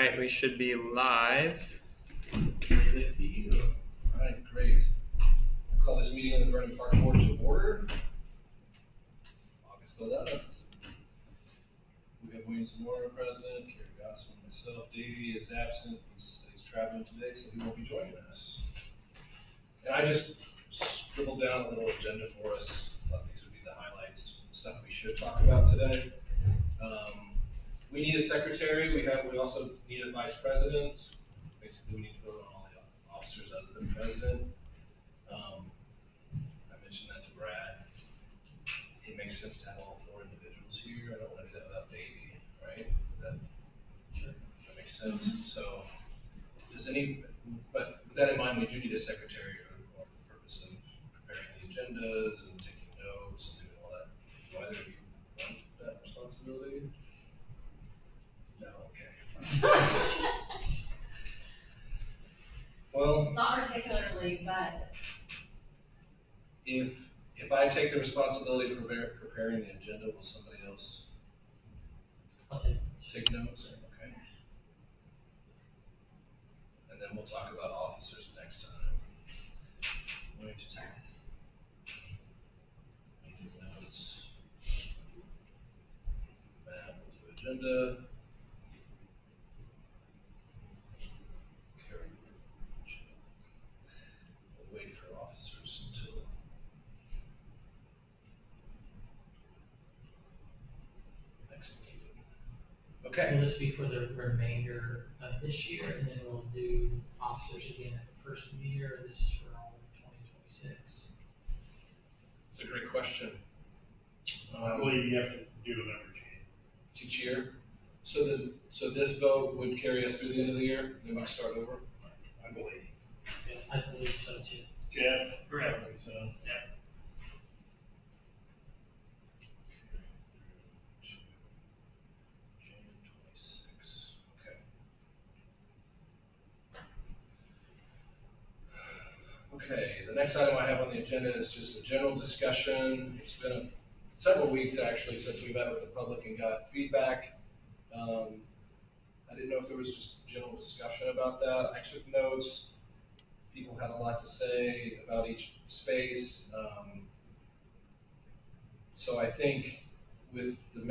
right, we should be live. All right, great. I'll call this meeting of the Vernon Park Board to order. August 11th. We have Wayne Zamora present, Carrie Gossman, myself. Davey is absent. He's traveling today, so he won't be joining us. And I just scribbled down a little agenda for us. Thought these would be the highlights, stuff we should talk about today. We need a secretary. We also need a vice president. Basically, we need to vote on all the officers other than president. I mentioned that to Brad. It makes sense to have all 4 individuals here. I don't want to do that without Davey, right? Sure. That makes sense. So, but with that in mind, we do need a secretary for the purpose of preparing the agendas and taking notes and doing all that. Do either of you want that responsibility? No, okay. Well, not particularly, but if I take the responsibility for preparing the agenda, will somebody else take notes? Okay. And then we'll talk about officers next time. I'm going to take notes. Matt will do agenda. Carrie will do agenda. We'll wait for officers until next meeting. Okay. Will this be for the remainder of this year, and then we'll do officers again at the first of the year, or this is for all of 2026? That's a great question. I believe you have to do them every year. It's each year. So this vote would carry us through the end of the year, then we start over? I believe. Yeah, I believe so too. Jeff? Correct. So. Yeah. June 26. Okay, the next item I have on the agenda is just a general discussion. It's been several weeks actually since we met with the public and got feedback. I didn't know if there was just general discussion about that. I took notes. People had a lot to say about each space. So I think with the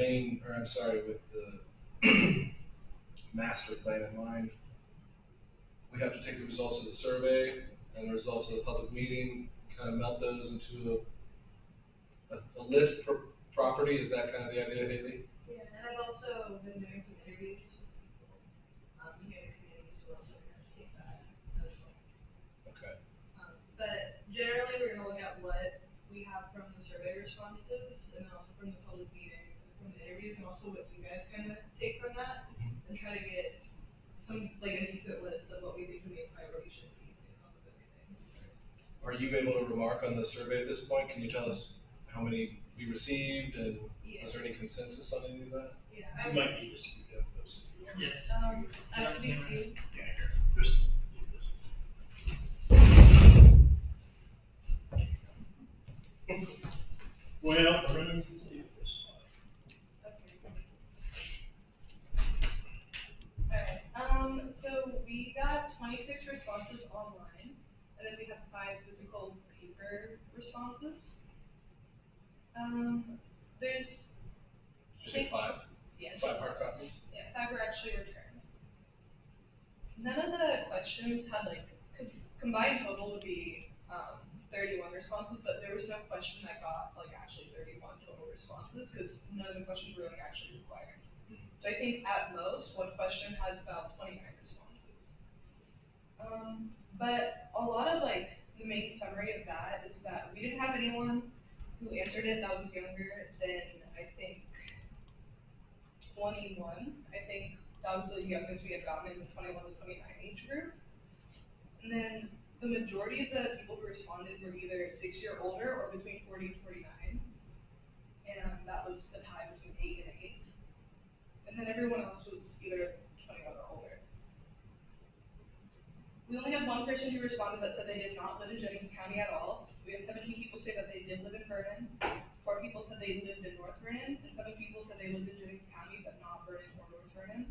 master plan in mind, we have to take the results of the survey and the results of the public meeting, kind of melt those into a list per property. Is that kind of the idea, Haley? yeah, and I've also been doing some interviews with here in the community, so we're also going to take that as well. Okay. But generally, we're going to look at what we have from the survey responses, and then also from the public meeting, from the interviews, and also what you guys kind of take from that, and try to get some, like, a decent list of what we think the main priority should be based off of everything. Are you able to remark on the survey at this point? Can you tell us how many we received, and was there any consensus on any of that? Yeah, You might need to speak up those. Yes. FTBC. Yeah, here. Just do this. Well, we're going to do this. Alright, so we got 26 responses online, and then we have 5 physical paper responses. There's... Did you say 5? Yeah. 5 hard copies? Yeah, 5 were actually returned. None of the questions had because combined total would be 31 responses, but there was no question that got actually 31 total responses, because none of the questions were actually required. So I think at most, one question has about 29 responses. But a lot of the main summary of that is that we didn't have anyone who answered it that was younger than, I think, 21. I think that was the youngest we had gotten in the 21 to 29 age group. And then the majority of the people who responded were either 60 or older or between 40 and 49. And that was a tie between 8 and 8. And then everyone else was either 21 or older. We only had one person who responded that said they did not live in Jennings County at all. We had 17 people say that they did live in Vernon. 4 people said they lived in North Vernon, and 7 people said they lived in Jennings County, but not Vernon or North Vernon.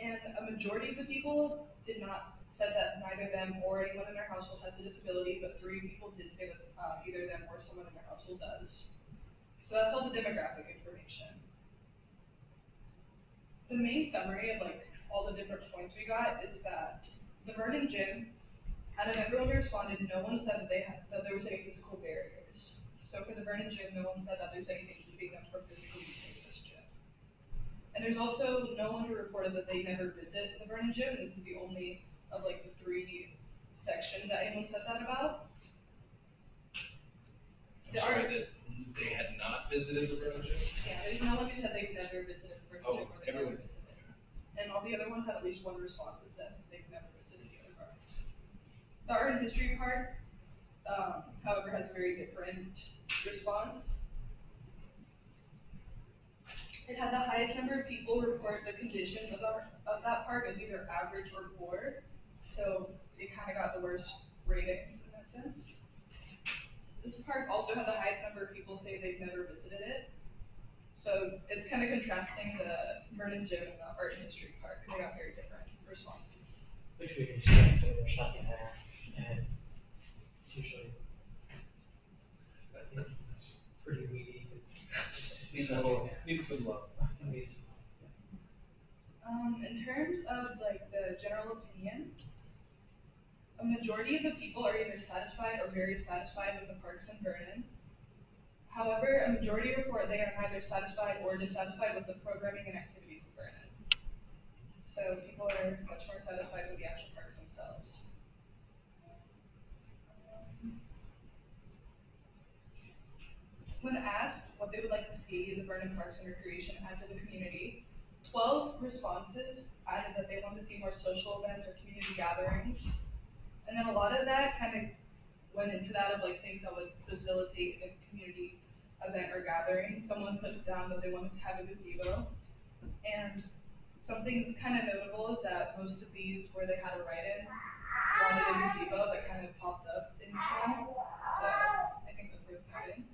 And a majority of the people did not, said that neither them or anyone in their household has a disability, but 3 people did say that either them or someone in their household does. So that's all the demographic information. The main summary of like all the different points we got is that the Vernon gym, out of everyone who responded, no one said that that there was any physical barriers. So for the Vernon gym, no one said that there's anything keeping them from physically using this gym. And there's also no one who reported that they never visit the Vernon gym. This is the only of like the 3 sections that anyone said that about. I'm sorry, that they had not visited the Vernon gym? Yeah, there's no one who said they've never visited the Vernon Oh, gym or they never everyone. visited. And all the other ones had at least one response that said they've never visited the other parks. The Art and History Park, however, has a very different response. It had the highest number of people report the conditions of that park as either average or poor. So it kind of got the worst ratings in that sense. This park also had the highest number of people say they've never visited it. So it's kind of contrasting the Vernon Gym and the Art and History Park. They got very different responses. Which we can expect, when there's nothing there, and it's usually, it's pretty weedy, Needs a little, needs some love. it needs, In terms of like the general opinion, a majority of the people are either satisfied or very satisfied with the parks in Vernon. However, a majority report they are neither satisfied or dissatisfied with the programming and activities of Vernon. So people are much more satisfied with the actual parks themselves. When asked what they would like to see the Vernon Parks and Recreation add to the community, 12 responses added that they wanted to see more social events or community gatherings. And then a lot of that kind of went into that of like things that would facilitate a community event or gathering. Someone put down that they wanted to have a gazebo. And something kind of notable is that most of these where they had a write-in wanted a gazebo that kind of popped up in each one. So I think that's worth noting.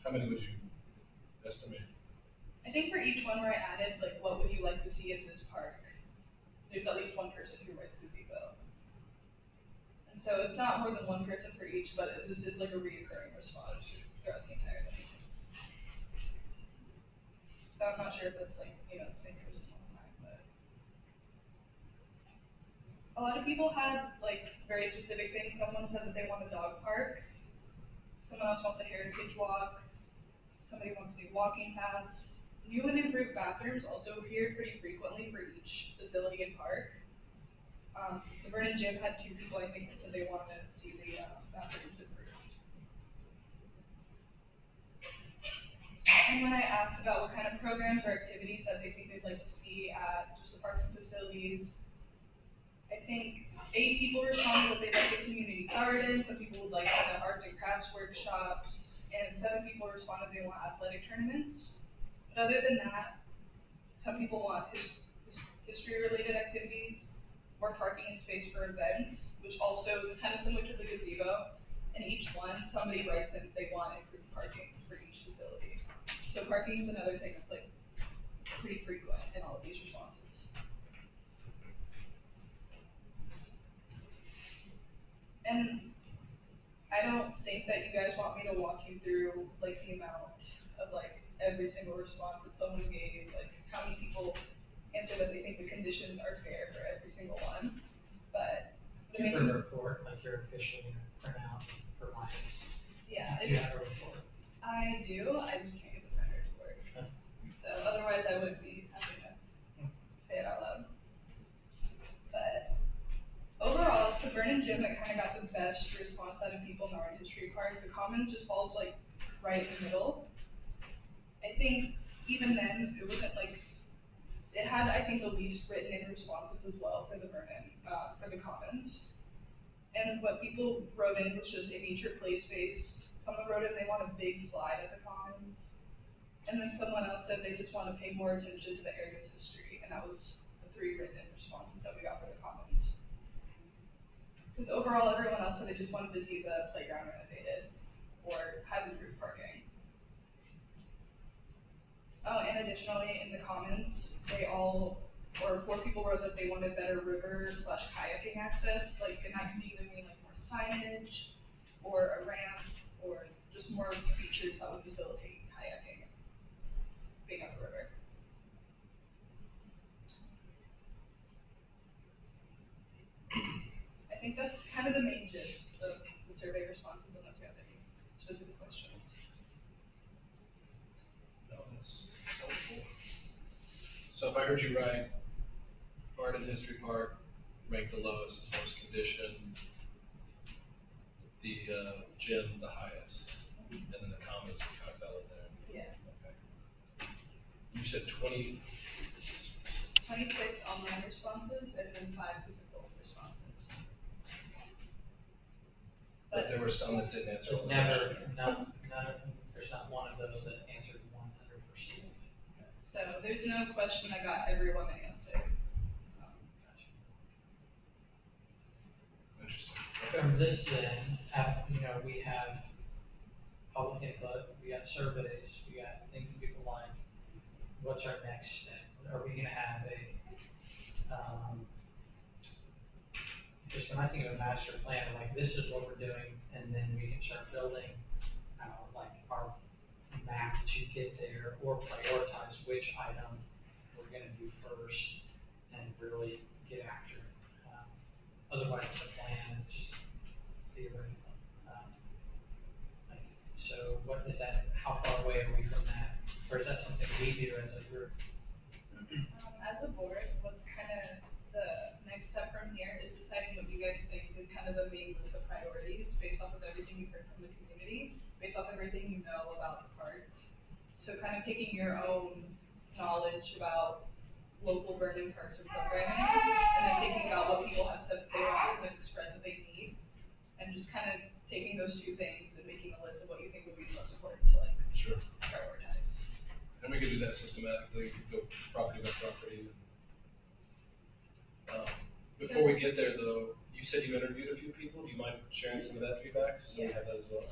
How many would you estimate? I think for each one where I added, like, what would you like to see in this park? There's at least one person who writes gazebo. And so it's not more than one person for each, but this is like a reoccurring response throughout the entire thing. So I'm not sure if that's like, the same person all the time, but. A lot of people had like very specific things. Someone said that they want a dog park. Someone else wants a heritage walk. Somebody wants new walking paths. New and improved bathrooms also appeared pretty frequently for each facility and park. The Vernon Gym had 2 people, I think, that said they wanted to see the bathrooms improved. And when I asked about what kind of programs or activities that they think they'd like to see at just the parks and facilities, I think 8 people responded that they'd like a community garden, some people would like kind of arts and crafts workshops, and 7 people responded they want athletic tournaments. But other than that, some people want history-related activities, more parking and space for events, which also is kind of similar to the gazebo. And each one, somebody writes in they want improved parking for each facility. So parking is another thing that's like pretty frequent in all of these responses. And I don't think that you guys want me to walk you through like the amount of like every single response that someone gave, like how many people answer that they think the conditions are fair for every single one. But the you main, have a report, like you're officially gonna print out for clients. yeah, You have a report. I do, I just can't get the printer to work. Okay. So otherwise I wouldn't be having to say it out loud. But overall, to Vernon Gym, it kind of got the best response out of people in the Art History Park. The Commons just falls like right in the middle. I think even then, it wasn't like, it had, I think, the least written in responses as well for the Vernon, for the Commons. And what people wrote in was just a nature play space. Someone wrote in they want a big slide at the Commons. And then someone else said they just want to pay more attention to the area's history. And that was the 3 written in responses that we got for the Commons. Because overall, everyone else said they just wanted to see the playground renovated or have improved parking. Oh, and additionally, in the Commons, they all or 4 people wrote that they wanted better river/kayaking access, like, and that can either mean like more signage, or a ramp, or just more features that would facilitate kayaking, being on the river. I think that's kind of the main gist of the survey responses, unless you have any specific questions. No, that's helpful. So if I heard you right, Art and History Park ranked the lowest as far as condition, the gym the highest, and then the comments kind of fell in there. Yeah. Okay. You said 20. 26 online responses and then 5 physical responses. But there were some that didn't answer. So never, none, there's not one of those that answered 100%. So there's no question that got everyone the answer. Interesting. From this then, we have public input, we got surveys, we got things that people like. What's our next step? Are we gonna have just when I think of a master plan, like this is what we're doing, and then we can start building, like our map to get there, or prioritize which item we're gonna do first and really get after it. Otherwise, it's a plan, it's just theoretical. So what is that, how far away are we from that? Or is that something we do as a group? As a board, what's kind of the next step from here is deciding what you guys think is kind of the main list of priorities based off of everything you've heard from the community, based off everything you know about the parks. So kind of taking your own knowledge about local Vernon parks and programming, and then thinking about what people have said that they want and express that they need, and just kind of taking those two things and making a list of what you think would be the most important to like Sure. prioritize. And we could do that systematically, go property by property. Before we get there though, you said you interviewed a few people. Do you mind sharing some of that feedback? So we have that as well.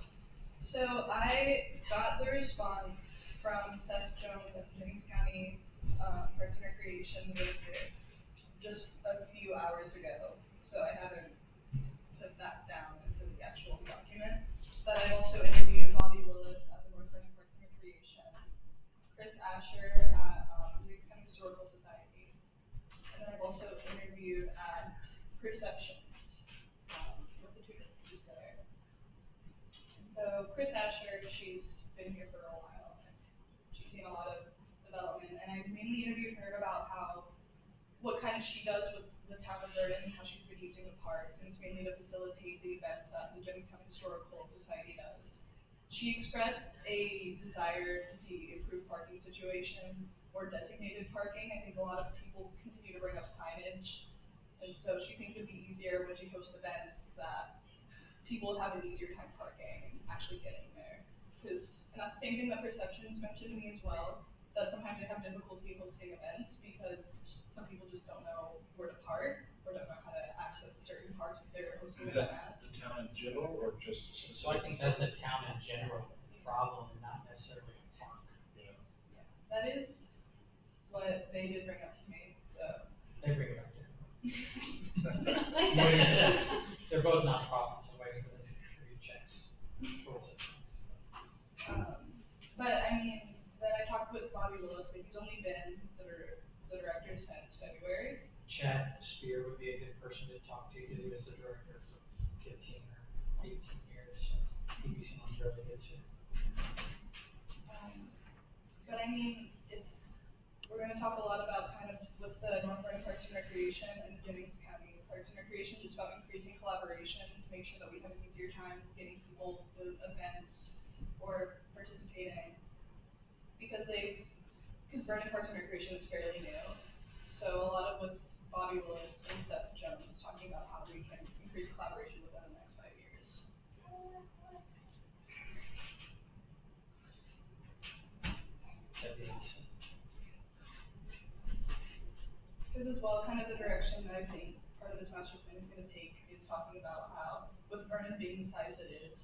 So I got the response from Seth Jones at Jennings County Parks and Recreation just a few hours ago. So I haven't put that down into the actual document. But I also interviewed Bobby Willis at the North Vernon Parks and Recreation, Chris Asher at Jennings County Historical Society, and then I've also interviewed at Perceptions with the two teachers there. So Chris Asher, she's been here for a while, and she's seen a lot of development, and I mainly interviewed her about what kind of she does with the town of Vernon, how she's been using the parks, and it's mainly to facilitate the events that the Jennings County Historical Society does. She expressed a desire to see improved parking situation or designated parking. I think a lot of people continue to bring up signage, and so she thinks it'd be easier when she hosts events that people would have an easier time parking and actually getting there. And that's the same thing that Perceptions mentioned to me as well, that sometimes they have difficulty hosting events because some people just don't know where to park or don't know how to access a certain park if they're hosting Is an that event. the town in general or just So I specific? think that's a town in general problem, not necessarily a park. Yeah. Yeah, that is what they did bring up to me, so. They bring it up there. They're both nonprofits, I'm waiting for them to contribute checks towards those things. But I mean, then I talked with Bobby Willis, but he's only been the director since February. Chad Spear would be a good person to talk to because he was the director for 15 or 18 years, so he'd be someone really good too. But I mean, we're going to talk a lot about kind of with the North Vernon Parks and Recreation and the Jennings County Parks and Recreation, just about increasing collaboration to make sure that we have an easier time getting people to events or participating. Because Vernon Parks and Recreation is fairly new. So a lot of with Bobby Willis and Seth Jones is talking about how we can increase collaboration within the next 5 years. That'd be awesome. Because as well, kind of the direction that I think part of this master plan is going to take is talking about how, with Vernon being the size it is,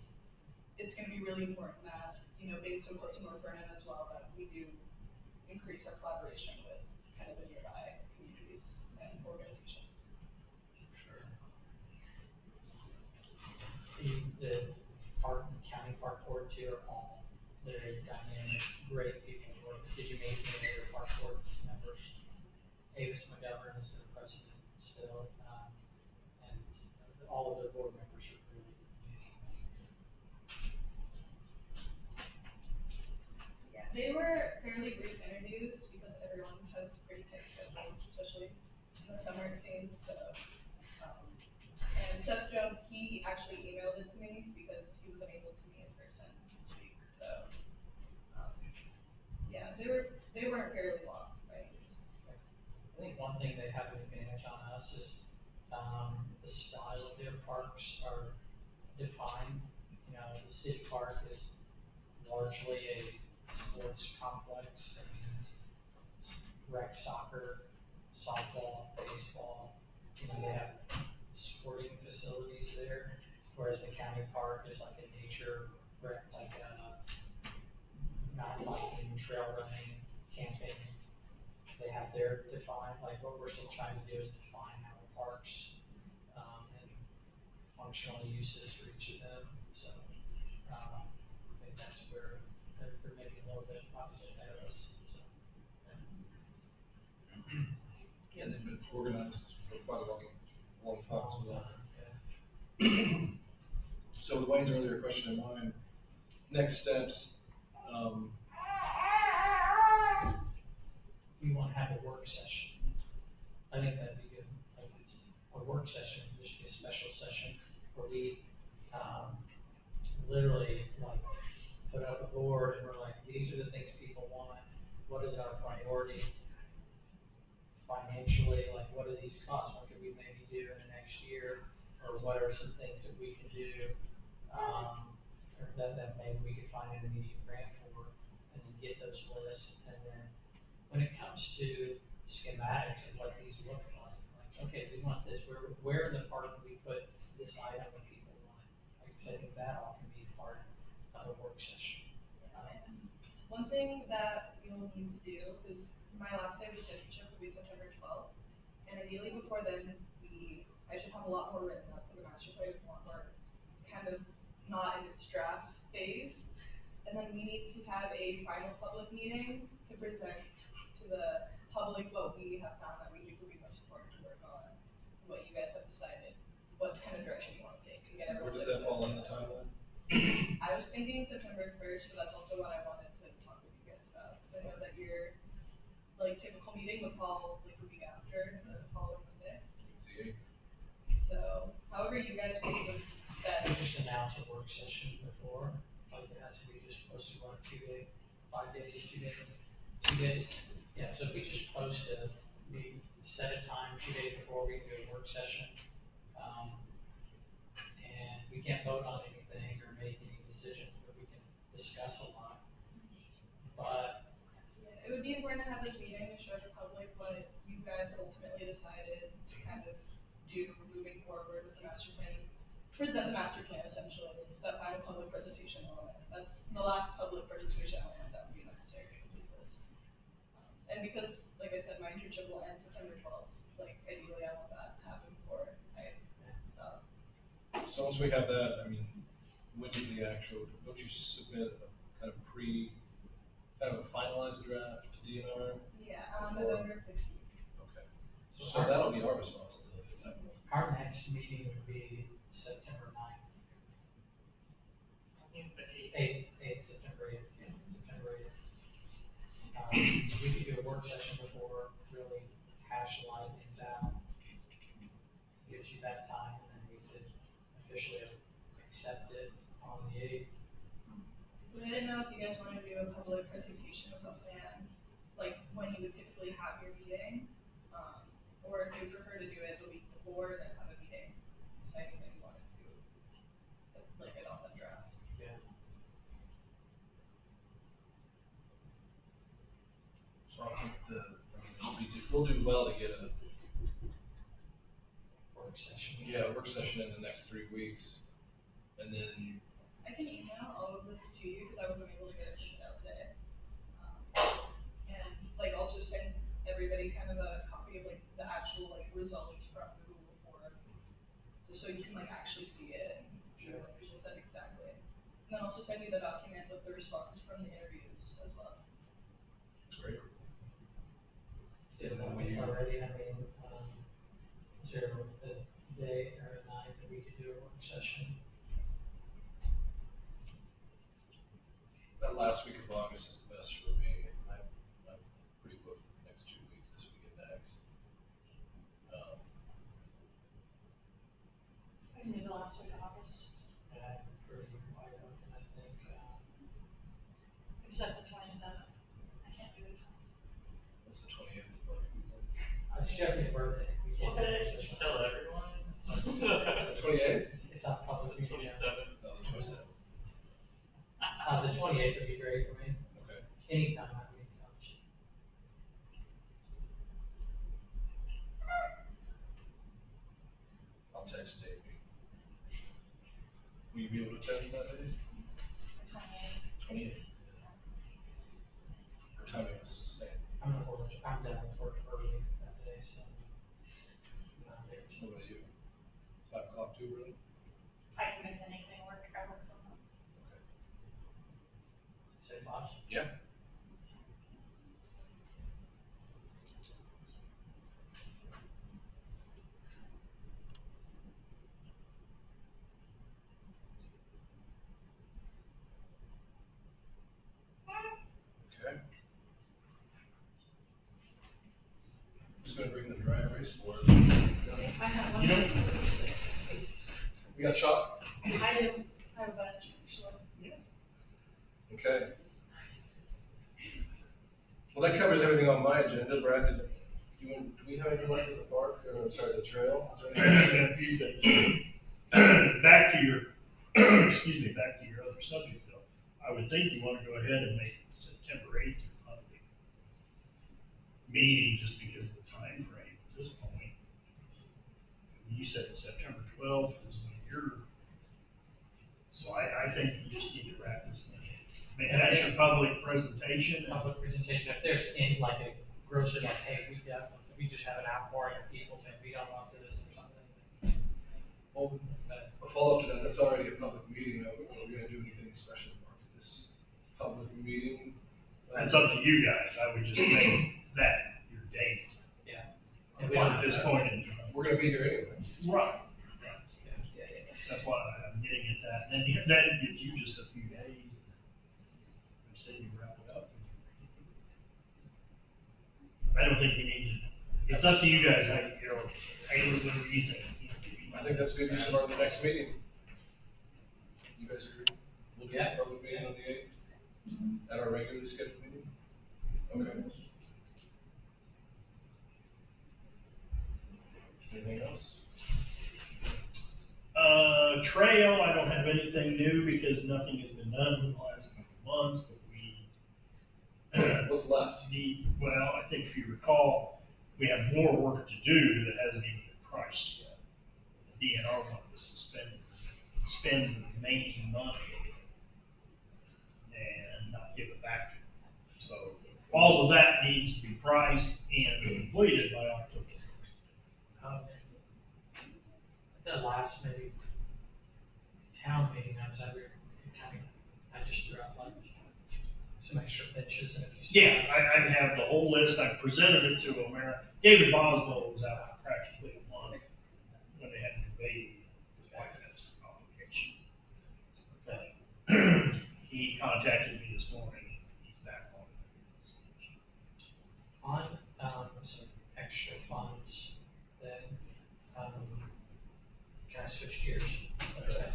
it's going to be really important that, being so close to North Vernon as well, that we do increase our collaboration with kind of the nearby communities and organizations. Sure. The county park board too are all very dynamic, great people to work with. Did you meet any of your park board members? Avis McGovern is their president still, and all of their board members are really amazing. Yeah, they were fairly brief interviews because everyone has pretty tight schedules, especially in the summer it seems, so. And Seth Jones, he actually emailed it to me because he was unable to meet in person this week, so. um, Yeah, they weren't fairly long, right? I think one thing they have an advantage on us is, the style of their parks are defined. You know, the city park is largely a sports complex. I mean, it's rec soccer, softball, baseball. You know, they have sporting facilities there, whereas the county park is like a nature rec, like mountain biking, trail running, camping. They have their defined, like what we're still trying to do is define our parks, and functional uses for each of them. So, I think that's where they're maybe a little bit obviously ahead of us, so. Yeah, they've been organized for quite a long time as well. Yeah. So with Wayne's earlier question in mind, next steps, um, We want to have a work session. I think that'd be good, like it's a work session, this should be a special session where we, literally like put up a board and we're like, these are the things people want. What is our priority financially? Like, what do these cost? What could we maybe do in the next year? Or what are some things that we can do, or that maybe we could find an immediate grant for, and then get those lists. And then when it comes to schematics of what these look like, okay, we want this, where in the park do we put this item that people want? Like I said, I think that all can be part of a work session. One thing that we will need to do is my last day of this internship will be September 12th, and ideally before then, I should have a lot more written up for the master plan, a lot more kind of not in its draft phase. And then we need to have a final public meeting to present to the public what we have found that we think would be most important to work on, what you guys have decided, what kind of direction you want to take, and get where everyone. does that fall in the timeline? I was thinking September 1st, but that's also what I wanted to talk with you guys about, because I know that your, like, typical meeting would fall, like, the week after, the following Monday. It's the 8th. So, however you guys think would best. We just announce a work session before, like it has to be just posted on 2 days, 5 days, 2 days, 2 days. Yeah, so if we just post we set a time 2 days before we can do a work session. And we can't vote on anything or make any decisions, but we can discuss a lot. But Yeah, it would be important to have this meeting to show the public what you guys ultimately decided to kind of do moving forward with the master plan. Present the master plan essentially, it's that final public presentation element. That's the last public participation element that would be necessary to complete this. And because, like I said, my internship will end September 12th, like ideally I want that to happen before I, So once we have that, I mean, when is the actual, don't you submit a kind of kind of a finalized draft to DNR? yeah, Before- November 15th. Okay, so that'll be our responsibility. our next meeting would be September 9th. It's the 8th, September 8th, yeah, September 8th. We could do a work session before, really hash a lot of things out. Gives you that time, and then we could officially accept it on the 8th. But I didn't know if you guys want to do a public presentation of the plan, like when you would typically have your meeting, or if you prefer to do it the week before, then have a meeting, deciding that you wanted to, like, adopt that draft. Yeah. So I think we'll do well to get a Work session. work session in the next 3 weeks. And then, I can email all of this to you, because I wasn't able to get it printed out today. And, like, also send every everybody kind of a copy of like the actual like results from the Google form. So you can like actually see it and see what people said exactly. And then also send you the document with the responses from the interviews as well. That's great. See if it's already, I mean, is there a day or a night that we could do a work session? That last week of August is the best for me. I'm pretty booked for the next 2 weeks, this week and next. I can do the last week of August, And I'm pretty wide open, I think, except the 27th. I can't do the 27th. What's the 20th? What? it's Jeffrey's birthday, we can't do it. Just tell everyone. The 28th? It's not public The meeting. 27th. No, the 27th. The 28th would be great for me, Okay. anytime I mean, I'll text Dave. Will you be able to attend that day? 28th. 28th. What time is it? Say. I'm done with work early that day, so. I'm not there. What about you? 5 o'clock too, really? I can make anything work, I work from home. Okay. Say Bob. Yeah. Okay. Who's gonna bring the dry erase board? I have one. You don't? We got chalk? I do, I have a bunch, actually. Okay. Well, that covers everything on my agenda. Brad, do we have anything left at the park, or, sorry, the trail? Is there anything? A few things. Back to your, excuse me, back to your other subject though. I would think you want to go ahead and make September 8th your public meeting just because of the time frame at this point. You said September 12th is when you're, so I think you just need to wrap this thing in. I mean, that's your public presentation. Public presentation, if there's any, like a grocery, like, hey, we just have an outpouring of people saying we don't want this or something. Well, a follow-up to that, that's already a public meeting. Are we gonna do anything special to market this public meeting? That's up to you guys. I would just make that your date. Yeah. At this point in time. We're gonna be here anyway. Right. Yeah. That's why I'm getting at that. And then that gives you just a few days. I'm saying you wrap it up. I don't think you need to, it's up to you guys, how you go, whatever you think. I think that's gonna be some of the next meeting. You guys agree? We'll do Yeah. a public meeting on the 8th, at our regularly scheduled meeting? Okay. Anything else? Trail, I don't have anything new because nothing has been done in the last couple of months, but we What's left? need, well, I think if you recall, we have more work to do that hasn't even been priced yet. The DNR wanted to spend the remaining money and not give it back to them. So all of that needs to be priced and completed by October 1st. At the last maybe town meeting, I was at, I just threw out like some extra benches and a few. Yeah, I have the whole list. I presented it to them. David Boswell was out for practically a month when they had the baby. His wife had some complications. But he contacted me this morning. He's back on. On, some extra funds, then, can I switch gears? Okay.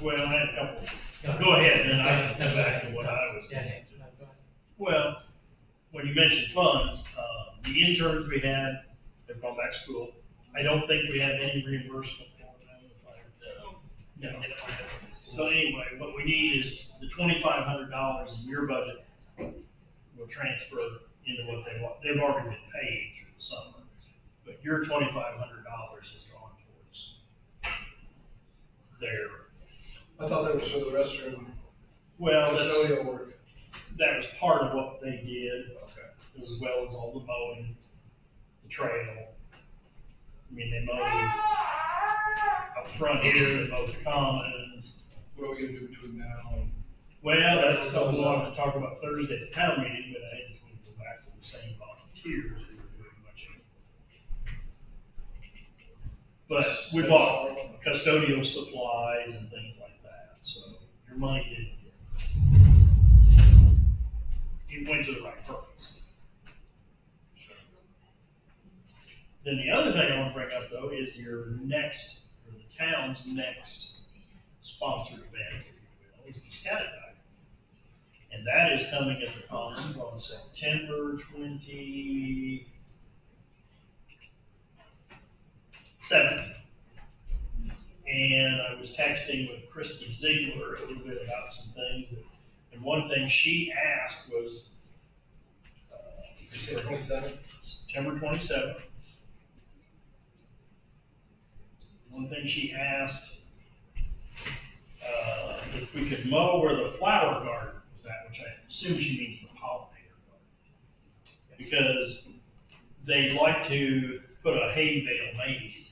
Well, I had a couple. Go ahead, and then I can come back to what I was Yeah, getting no, to. go ahead. Well, when you mentioned funds, the interns we had, they've gone back to school. I don't think we have any reimbursement for them. No. So anyway, what we need is the $2,500 in your budget will transfer into what they want. They've already been paid through the summer, but your $2,500 has gone towards their. I thought that was for the restroom, Well, custodial work. that was part of what they did. Okay. as well as all the mowing, the trail. I mean, they mow up front here, they mow the commons. What are we gonna do between now and? Well, that's something we'll have to talk about Thursday at the town meeting, but I think it's going to go back to the same volunteers who were doing much of it. But we bought custodial supplies and things like that, so your money it went to the right purpose. Then the other thing I want to bring up though is your next, or the town's next sponsored event, if you will, is Piscataway. And that is coming at the Commons on September 27th. And I was texting with Christy Ziegler a little bit about some things that, and one thing she asked was, September 27th? September 27th. One thing she asked, if we could mow where the flower garden was at, which I assume she means the pollinator garden. Because they like to put a hay bale maze.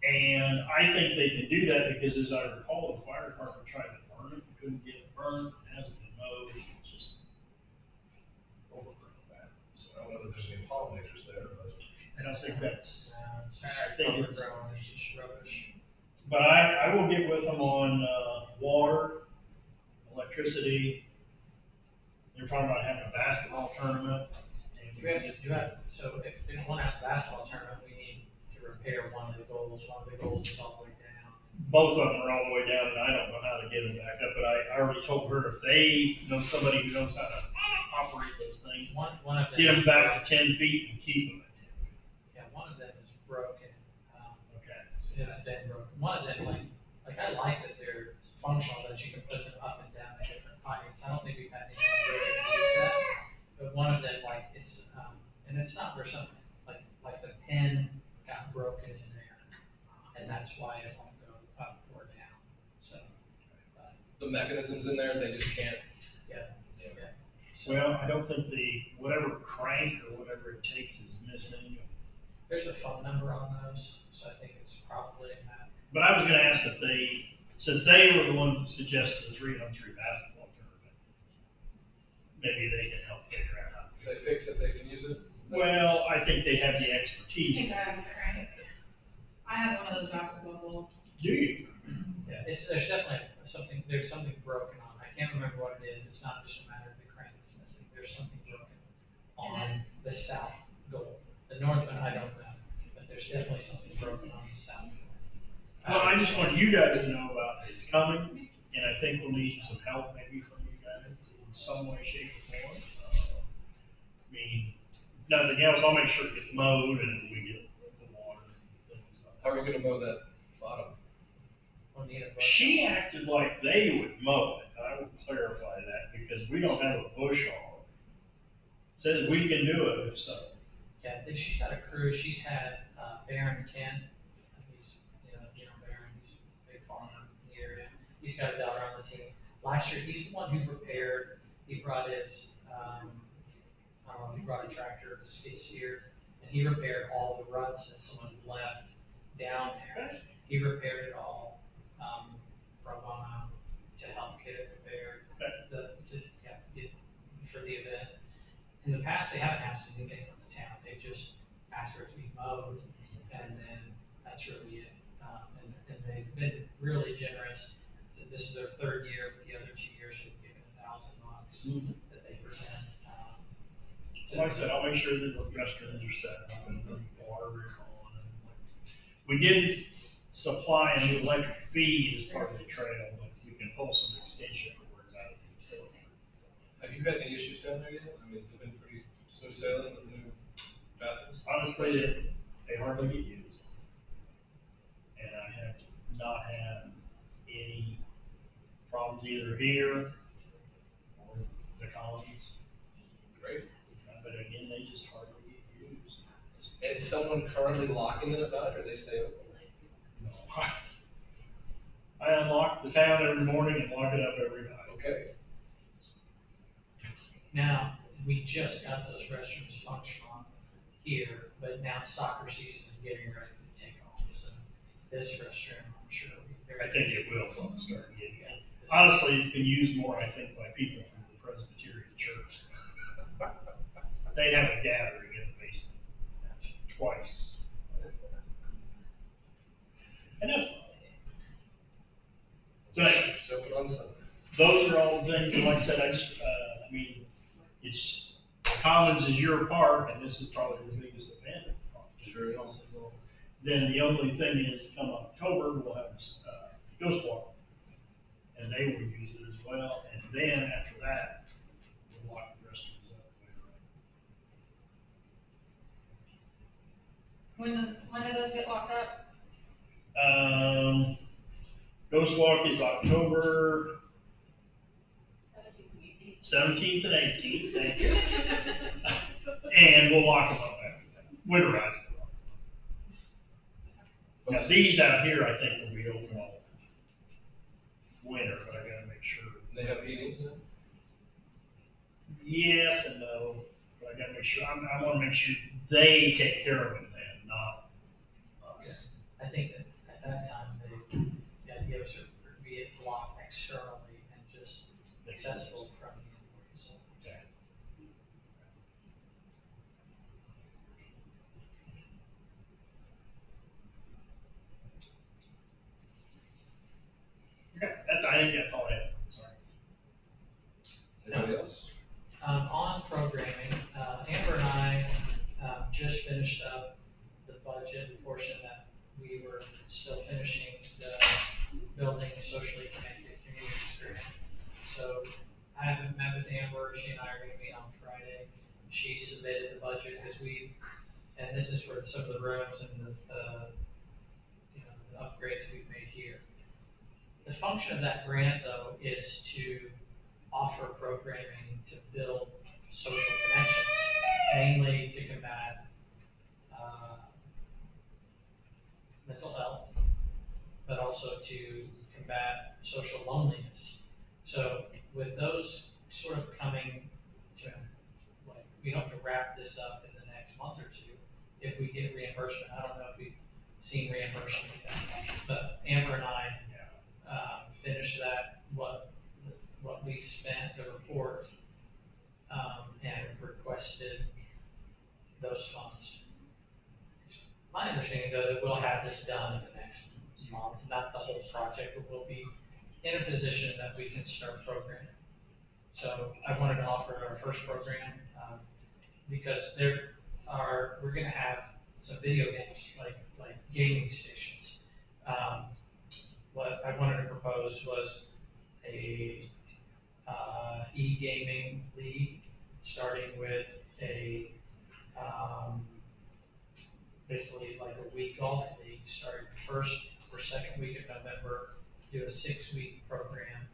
And I think they can do that because, as I recall, the fire department tried to burn it, couldn't get it burned, it hasn't been mowed, it's just overgrown back. So I don't know that there's any pollinators there, but. I don't think that's, It's I think it's, overgrown, it's just rubbish. but I will get with them on, water, electricity. They're talking about having a basketball tournament. So if they want to have a basketball tournament, we need to repair one of the goals. One of the goals is all the way down. Both of them are all the way down, and I don't know how to get them back up, but I already told her if they know somebody who knows how to operate those things, One of them. get them back to 10 feet and keep them at 10 feet. Yeah, one of them is broken. Okay. It's been broken. One of them, like I like that they're functional, that you can put them up and down at different heights. I don't think we've had anyone really use that. But one of them, like, it's, and it's not for something, like the pin got broken in there. And that's why it won't go up or down, so. The mechanisms in there, they just can't. Yeah. So Well, I don't think whatever crank or whatever it takes is missing. there's a phone number on those, so I think it's probably in that. But I was gonna ask that since they were the ones that suggested the 3-on-3 basketball tournament, maybe they can help figure out how to They fix it. fix it, they can use it. Well, I think they have the I expertise. think I have a crank. I have one of those basketball balls. Do you? Yeah, there's definitely there's something broken on it. I can't remember what it is. It's not just a matter of the crank is missing. There's something broken on the south goal. The north one, I don't know, but there's definitely something broken on the south goal. Well, I just want you guys to know about it. It's coming, and I think we'll need some help maybe from you guys in some way, shape, or form. I mean, nothing else, I'll make sure it gets mowed and we get the water. And things like How are we gonna mow that bottom? We'll need a that. She acted like they would mow it. I will clarify that because we don't have a bush hog. Says we can do it, so. Yeah, she's got a crew. She's had Baron Kent. He's, Baron. He's a big farmer in the area. He's got a daughter on the team. Last year, he's the one who repaired. He brought his, he brought a tractor, a skid steer, and he repaired all the ruts that someone left down there. He repaired it all, pro bono to help get it repaired. For the event. In the past, they haven't asked anything from the town. They just asked for it to be mowed, and then that's really it. And they've been really generous. So this is their third year. With the other 2 years, they've given $1,000 that they present. Like I said, I'll make sure that the restrooms are set up and the water is on. We did supply a new electric feed as part of the trail, but we can pull some extension cords out of the utility. Have you had any issues down there yet? I mean, has it been pretty smooth sailing with the new bathrooms? Honestly, they hardly get used. And I have not had any problems either here or the colonies. Great. But again, they just hardly get used. And is someone currently locking them at night, or they stay open? No. I unlock the town every morning and lock it up every night. Okay. Now, we just got those restrooms functional here, but now soccer season is getting ready to take off, so this restroom, I'm sure will be very. I think it will when it start getting. Yeah, this- Honestly, it's been used more, I think, by people from the Presbyterian Church. They have a gathering in the basement twice. And that's fine. So anyway, Jumping on Sunday. those are all the things, and like I said, I mean, it's, Commons is your park, and this is probably the biggest event. Sure is. Then the only thing is, come October, we'll have, Ghost Walk. And they will use it as well, and then after that, we'll lock the restrooms up. When do those get locked up? Ghost Walk is October 17th. 17th and 18th, thank you. And we'll lock them up after that, winterize them. Now, these out here, I think, will be open all winter, but I gotta make sure. They have heatings then? Yes and no, but I gotta make sure, I wanna make sure they take care of it then, not us. I think that at that time, the idea was to be it locked externally and just accessible from the inward, so. Okay, I think that's all I have, sorry. Anybody else? On programming, Amber and I, just finished up the budget portion that we were still finishing the building socially connected communities grant. So I haven't met with Amber, she and I are gonna meet on Friday. She submitted the budget as and this is for some of the rooms and the upgrades we've made here. The function of that grant, though, is to offer programming to build social connections, mainly to combat mental health, but also to combat social loneliness. So with those sort of coming to, like, we hope to wrap this up in the next month or two. If we get reimbursement, I don't know if we've seen reimbursement yet, but Amber and I finished that, what we spent, the report, and requested those funds. It's my understanding, though, that we'll have this done in the next month, not the whole project, but we'll be in a position that we can start programming. So I wanted to offer our first program, because we're gonna have some video games, like gaming stations. What I wanted to propose was a e-gaming league, starting with basically like a week golf league, starting the first or second week of November, do a 6-week program,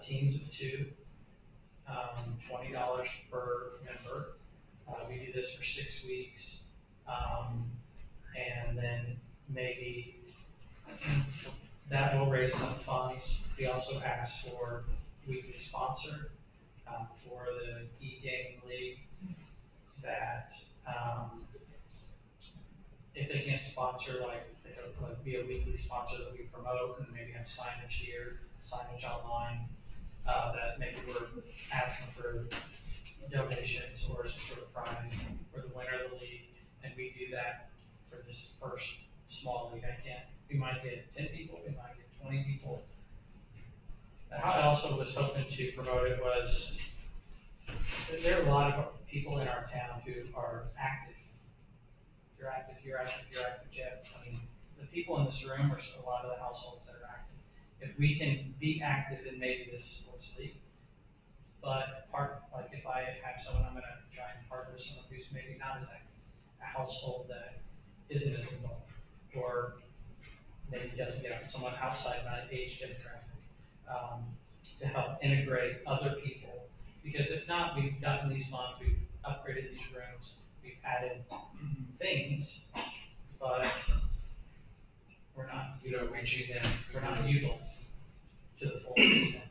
teams of 2, $20 per member. We do this for 6 weeks, and then maybe that will raise some funds. We also ask for weekly sponsor for the e-gaming league that if they can't sponsor, like they could like be a weekly sponsor that we promote and maybe have signage here, signage online, that maybe we're asking for donations or some sort of prize for the winner of the league, and we do that for this first small league. We might get 10 people, we might get 20 people. How I also was hoping to promote it was, there are a lot of people in our town who are active. You're active, Jeff. I mean, the people in this room are a lot of the households that are active. If we can be active in maybe this sports league, but like if I have someone, I'm gonna try and partner with someone who's maybe not as active, a household that isn't as involved, or maybe doesn't get someone outside my age demographic, to help integrate other people. Because if not, we've gotten these funds, we've upgraded these rooms, we've added things, but we're not reaching them, we're not utilizing to the full extent.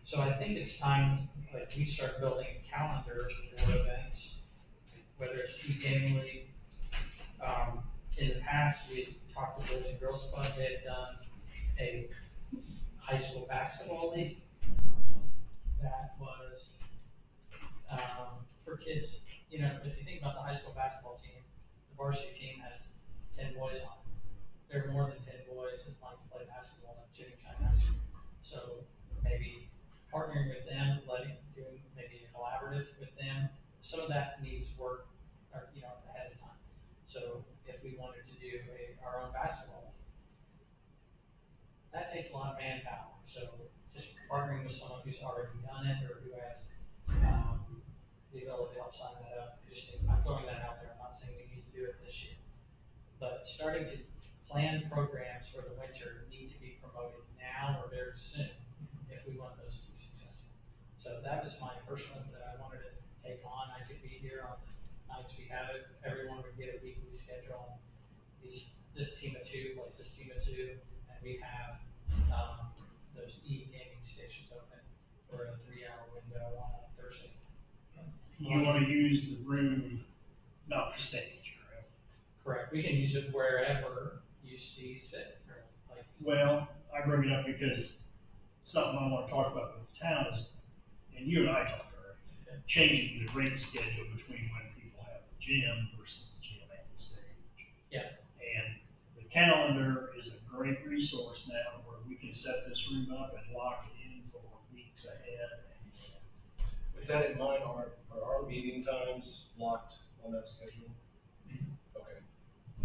So I think it's time, like, we start building a calendar for events, whether it's e-gaming league. In the past, we had talked to Boys and Girls Club, they had done a high school basketball league that was, for kids. You know, if you think about the high school basketball team, the varsity team has 10 boys on it. There are more than 10 boys that like to play basketball at Jennings High School. So maybe partnering with them, doing maybe a collaborative with them, some of that needs work, or, you know, ahead of time. So if we wanted to do our own basketball, that takes a lot of manpower. So just partnering with someone who's already done it or who has, the ability to help sign that up. I'm throwing that out there. I'm not saying we need to do it this year. But starting to plan programs for the winter need to be promoted now or very soon if we want those to be successful. So that was my first one that I wanted to take on. I could be here on the nights we have it. Everyone would get a weekly schedule. This team of two plays this team of two, and we have those e-gaming stations open for a 3-hour window on a Thursday. You wanna use the room, not the stage, correct? Correct. We can use it wherever you see fit. Like, Well, I bring it up because something I wanna talk about with the town is, and you and I talked already, changing the rate schedule between when people have the gym versus the gym and the stage. Yeah. And the calendar is a great resource now where we can set this room up and lock it in for weeks ahead. With that in mind, are our meeting times locked on that schedule? Okay.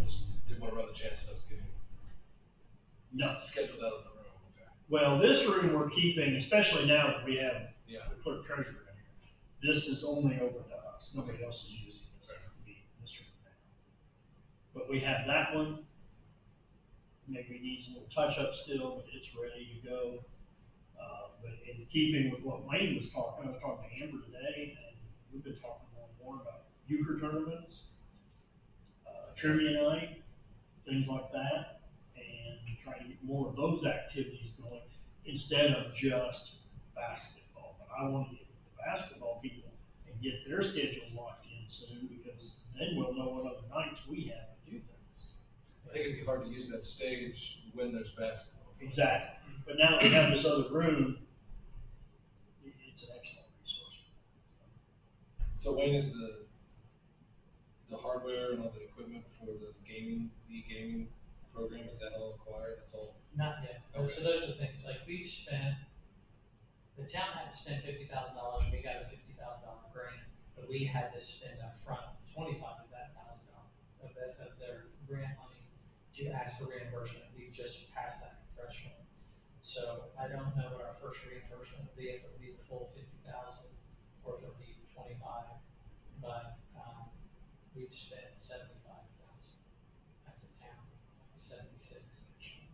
I just didn't want to run the chance of us getting No. scheduled out of the room, okay? Well, this room we're keeping, especially now that we have Yeah. the clerk treasurer in here, this is only open to us. Nobody else is using this room now. But we have that one. Maybe needs a little touch up still, but it's ready to go. But in keeping with what Wayne was talking, I was talking to Amber today, and we've been talking more and more about euchre tournaments, trivia night, things like that, and trying to get more of those activities going instead of just basketball. But I want to get the basketball people and get their schedules locked in soon, because then we'll know what other nights we have to do things. I think it'd be hard to use that stage when there's basketball. Exactly. But now that we have this other room, it's an excellent resource. So Wayne, is the hardware and all the equipment for the e-gaming program, is that all acquired? That's all? not yet. Okay. So those are the things, like the town had to spend $50,000, and we got a $50,000 grant, but we had to spend up front 25 of that $1,000 of their grant money to ask for reimbursement. We just passed that threshold. So I don't know what our first reimbursement will be, if it'll be the full 50,000 or if it'll be 25, but, we've spent 75,000 as a town, 76 actually.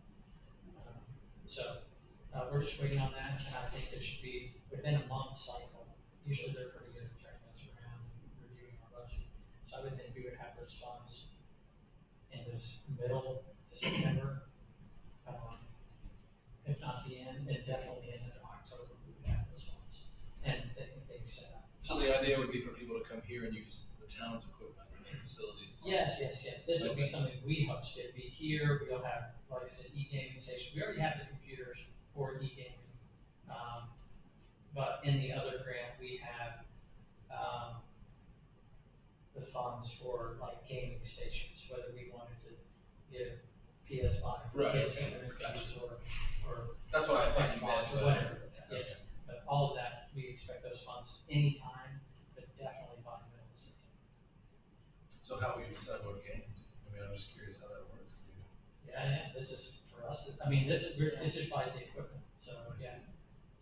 We're just waiting on that, and I think it should be within a month cycle. Usually they're pretty good at turning us around and reviewing our budget. So I would think we would have those funds in this middle to September. If not the end, and definitely in October, we would have those funds. And things set up. So the idea would be for people to come here and use the town's equipment and facilities? Yes. This will be something we host. It'd be here. We'll have, like I said, e-gaming station. We already have the computers for e-gaming. But in the other grant, we have, the funds for like gaming stations, whether we wanted to give PS5 for Right, kids okay, or gotcha. or That's why I thought you Xbox meant. or whatever. Yes, Okay. but all of that, we expect those funds anytime, but definitely by the middle of September. So how will you decide what games? I mean, I'm just curious how that works. Yeah, this is for us, I mean, it just buys the equipment, so, yeah.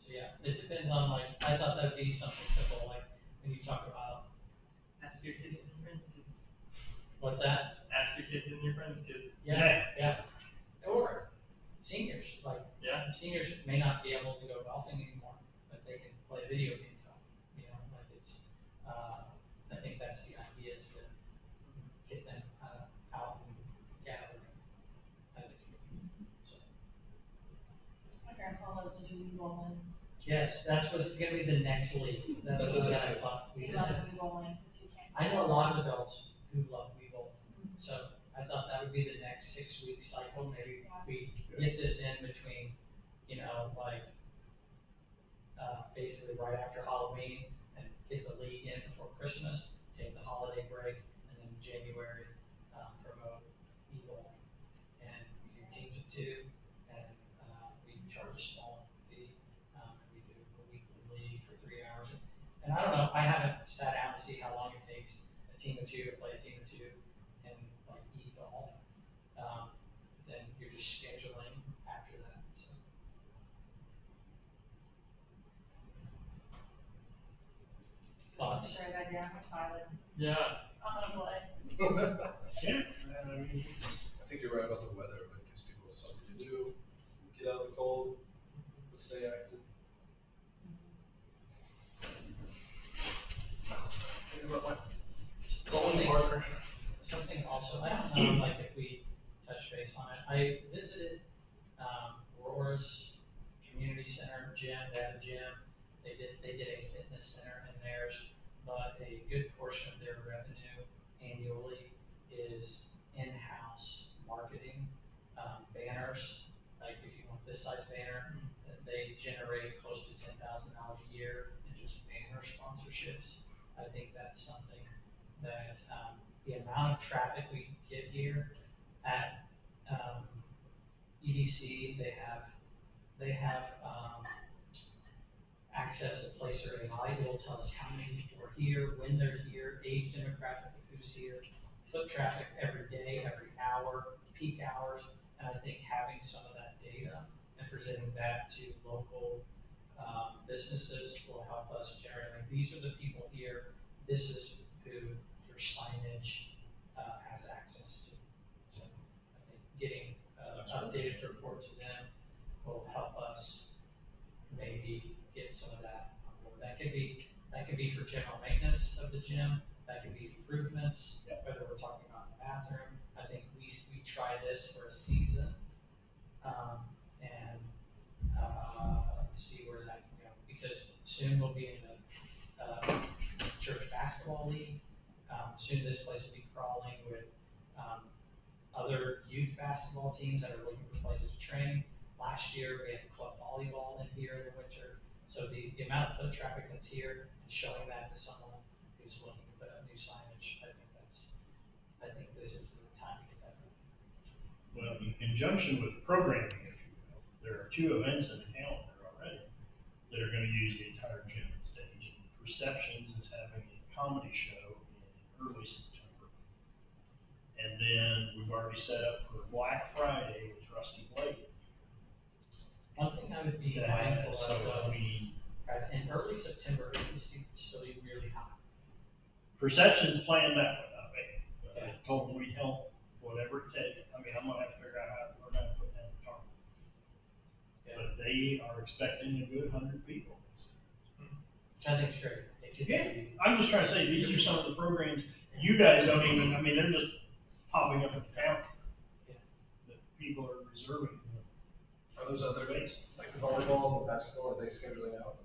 So, yeah, it depends on, like, I thought that'd be something simple, like, when you talk about, Ask your kids and your friends' kids. what's that? Ask your kids and your friends' kids. Yeah. Or seniors, like, Yeah. seniors may not be able to go golfing anymore, but they can play video games golf, you know, like it's, I think that's the idea, is to get them, out and gathering as a community, so. My grandpa loves to do weed bowling. Yes, that's what's gonna be the next league. That's That's what a I tip. thought we He did. loves me bowling, because he can't. I know a lot of adults who love Weevil, so I thought that would be the next 6 week cycle. Maybe we get this in between, you know, like, basically right after Halloween and get the league in before Christmas, take the holiday break, and then January, promote Eagle. And we do teams of two, and, we charge a small fee, and we do a weekly league for 3 hours. And I don't know, I haven't sat down to see how long it takes a team of two to play a team of two and like e-golf. Then you're just scheduling after that, so. Thoughts? Write that down, I'm silent. Yeah. I'm gonna play. Yeah, I mean, it's, I think you're right about the weather, but it gives people something to do, get out of the cold, but stay active. Something, something also, I don't know, like if we touch base on it, I visited, Roar's Community Center gym, they had a gym, they did a fitness center in theirs, but a good portion of their revenue annually is in-house marketing, banners, like if you want this size banner, that they generate close to $10,000 a year in just banner sponsorships. I think that's something that, the amount of traffic we get here at, EDC, they have, access to Placer AI. It will tell us how many people are here, when they're here, age demographic of who's here, foot traffic every day, every hour, peak hours. And I think having some of that data and presenting that to local, businesses will help us generate, like, these are the people here, this is who your signage, has access to. So I think getting, updated report to them will help us maybe get some of that on board. That could be for general maintenance of the gym, that could be improvements, whether we're talking about the bathroom. I think we try this for a season, and, see where that can go, because soon we'll be in the, church basketball league. Soon this place will be crawling with, other youth basketball teams that are looking for places to train. Last year, we had club volleyball in here in the winter. So the amount of foot traffic that's here and showing that to someone who's looking to put up new signage, I think this is the time to get that done. well, in conjunction with programming, if you will, there are 2 events in the calendar already that are gonna use the entire gym and stage. Perceptions is having a comedy show in early September. And then we've already set up for Black Friday with Rusty Blake. One thing I would be to mindful have, so, of, I mean, in early September, it will still be really hot. Perception's playing that one, I think. I told them we'd help whatever it takes. I mean, I'm gonna have to figure out how we're gonna put down the target. Yeah. But they are expecting a good 100 people. Which I think is great. It could Yeah, be, I'm just trying to say, these are some of the programs, you guys don't even, I mean, they're just popping up in town. Yeah. That people are reserving. Are those other, Space. like the volleyball and the basketball, are they scheduling out?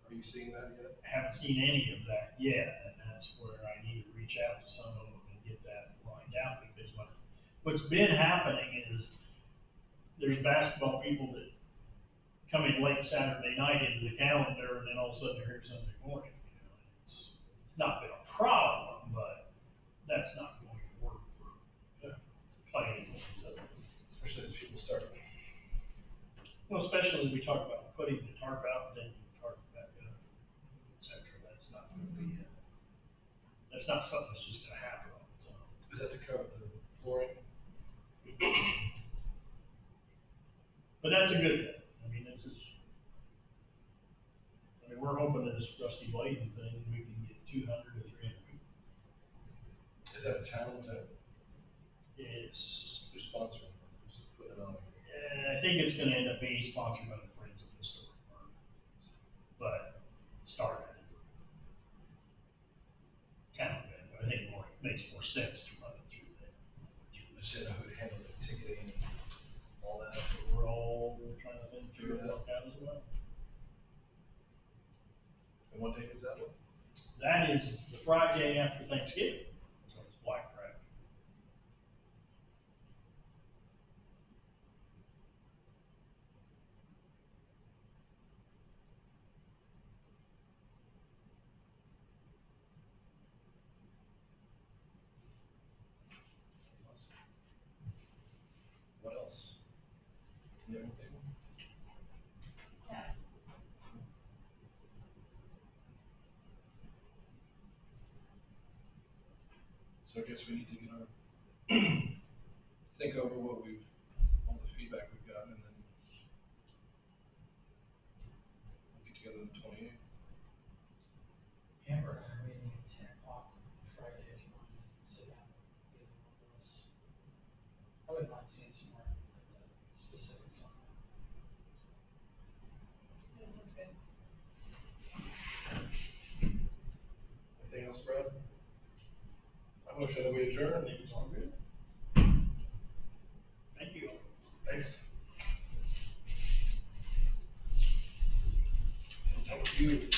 Are you seeing that yet? Haven't seen any of that yet, and that's where I need to reach out to some of them and get that lined out, because what's been happening is there's basketball people that come in late Saturday night into the calendar, and then all of a sudden they're here Sunday morning, you know, and it's not been a problem, but that's not going to work for playing these things up. Especially as people start. Well, especially as we talk about putting the tarp out, and then the tarp back up, et cetera, that's not gonna be, that's not something that's just gonna happen all the time. Is that to cover the flooring? But that's a good thing, I mean, we're hoping this Rusty Bladen thing, we can get 200 to 300 people. Is that a town that It's, you're sponsoring, who's putting it on? I think it's gonna end up being sponsored by the Friends of Historic Park, but started as a town event, but I think it makes more sense to run it through there. I just didn't know who to handle the ticketing, all that. We're all trying to think through that out as well. And what day is that one? That is the Friday after Thanksgiving, so it's Black Friday. That's awesome. What else? You have anything? Yeah. So I guess we need to get our, think over what we've, all the feedback we've gotten, and then we'll get together on the 28th. Amber and I are meeting at 10 o'clock Friday if you want to sit down with either one of us. I wouldn't mind seeing some more specifics on that. That sounds good. Anything else, Brad? I motion that we adjourn. I think it's all good. Thank you. Thanks. Thank you.